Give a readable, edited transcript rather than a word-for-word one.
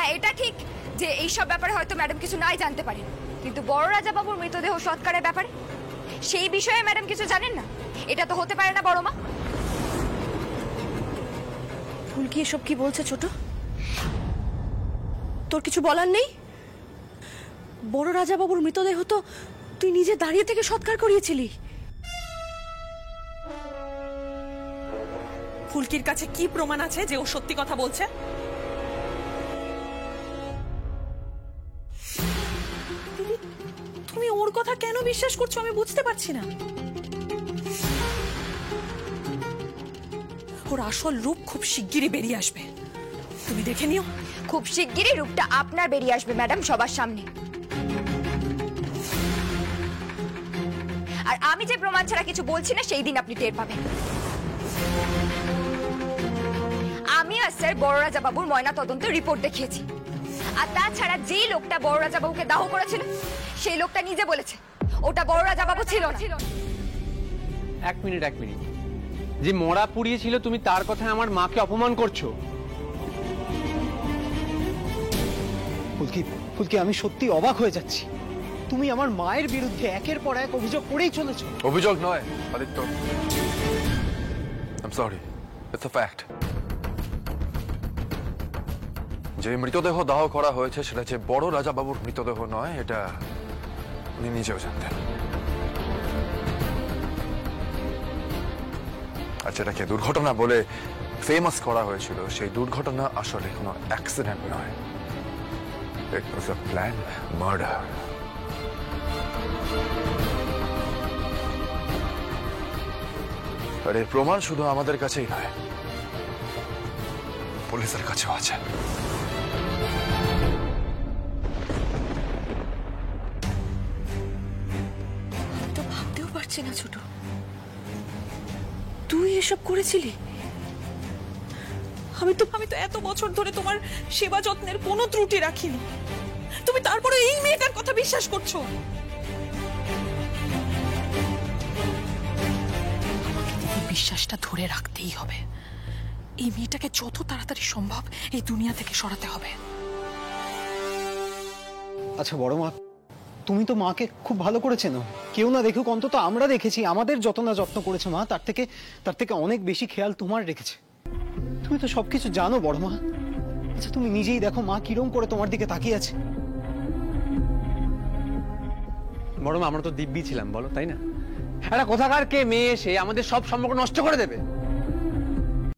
হ্যাঁ, এটা ঠিক যে এইসব ব্যাপারে হয়তো ম্যাডাম কিছু নাই জানতে পারেন, কিন্তু বড় রাজা বাবুর মৃতদেহ সৎকারের ব্যাপারে সেই বিষয়ে ম্যাডাম কিছু জানেন না? এটা তো হতে পারে না বড় মা। ফুলকি এসব কি বলছে ছোট? তোর কিছু বলার নেই? বড় রাজা বাবুর মৃতদেহ তো তুই নিজে দাঁড়িয়ে থেকে সৎকার করিয়েছিলি। ফুলকির কাছে কি প্রমাণ আছে যে ও সত্যি কথা বলছে? তুমি ওর কথা কেন বিশ্বাস করছো আমি বুঝতে পারছি না। ওর আসল রূপ খুব শিগগিরই বেরিয়ে আসবে, তুমি দেখে নিও। খুব শিগগিরই রূপটা আপনার বেরিয়ে আসবে ম্যাডাম, সবার সামনে। আর আমি যে প্রমাণ ছাড়া কিছু বলছি না সেই দিন আপনি টের পাবেন। আমি আর স্যার বড় রাজা বাবুর ময়না তদন্তের রিপোর্ট দেখিয়েছি। আর তাছাড়া যেই লোকটা বড় রাজা বাবুকে দাহ করেছিল সেই লোকটা নিজে বলেছে ওটা বড় রাজা বাবু ছিল না। এক মিনিট, যে মরা পুড়িয়েছিল তুমি তার কথায় আমার মাকে অপমান করছো? ফুলকি আমি সত্যি অবাক হয়ে যাচ্ছি। তুমি আমার মায়ের বিরুদ্ধে একের পর এক অভিযোগ করেই চলেছো। অভিযোগ নয় Aditya, I am sorry, it's a fact. যে মৃতদেহ দাহ করা হয়েছে সেটা যে বড় রাজা বাবুর মৃতদেহ নয়, এটা উনি নিজেও জানতেন। আর যেটাকে দুর্ঘটনা বলে ফেমাস করা হয়েছিল সেই দুর্ঘটনা আসলে কোনো অ্যাক্সিডেন্ট নয়, ইট ওয়াজ আ প্ল্যান্ড মার্ডার। আর এর প্রমাণ শুধু আমাদের কাছেই নয়, পুলিশের কাছেও আছে। তো ভাবতেও পারছি না ছোট, তুই এসব করেছিলি? আমি তো এত বছর ধরে তোমার সেবা যত্নের কোনো ত্রুটি রাখিনি, তুমি তারপরে এই মেয়েটার কথা বিশ্বাস করছো? বিশ্বাসটা ধরে রাখতেই হবে। এই মেয়েটাকে যত তাড়াতাড়ি সম্ভব এই দুনিয়া থেকে সরাতে হবে। আচ্ছা বড় মা, তুমি তো মাকে খুব ভালো করে চেনো। কেউ না দেখুক অন্তত আমরা দেখেছি। আমাদের যত না যত্ন করেছে মা, তার থেকে অনেক বেশি খেয়াল তোমার রেখেছে। তুমি তো সবকিছু জানো বড় মা। আচ্ছা তুমি নিজেই দেখো মা কিরম করে তোমার দিকে তাকিয়ে আছে। বড় মা, আমরা তো দিব্যি ছিলাম বলো, তাই না? একটা কোথাকার কে মেয়ে এসে আমাদের সব সম্পর্ক নষ্ট করে দেবে?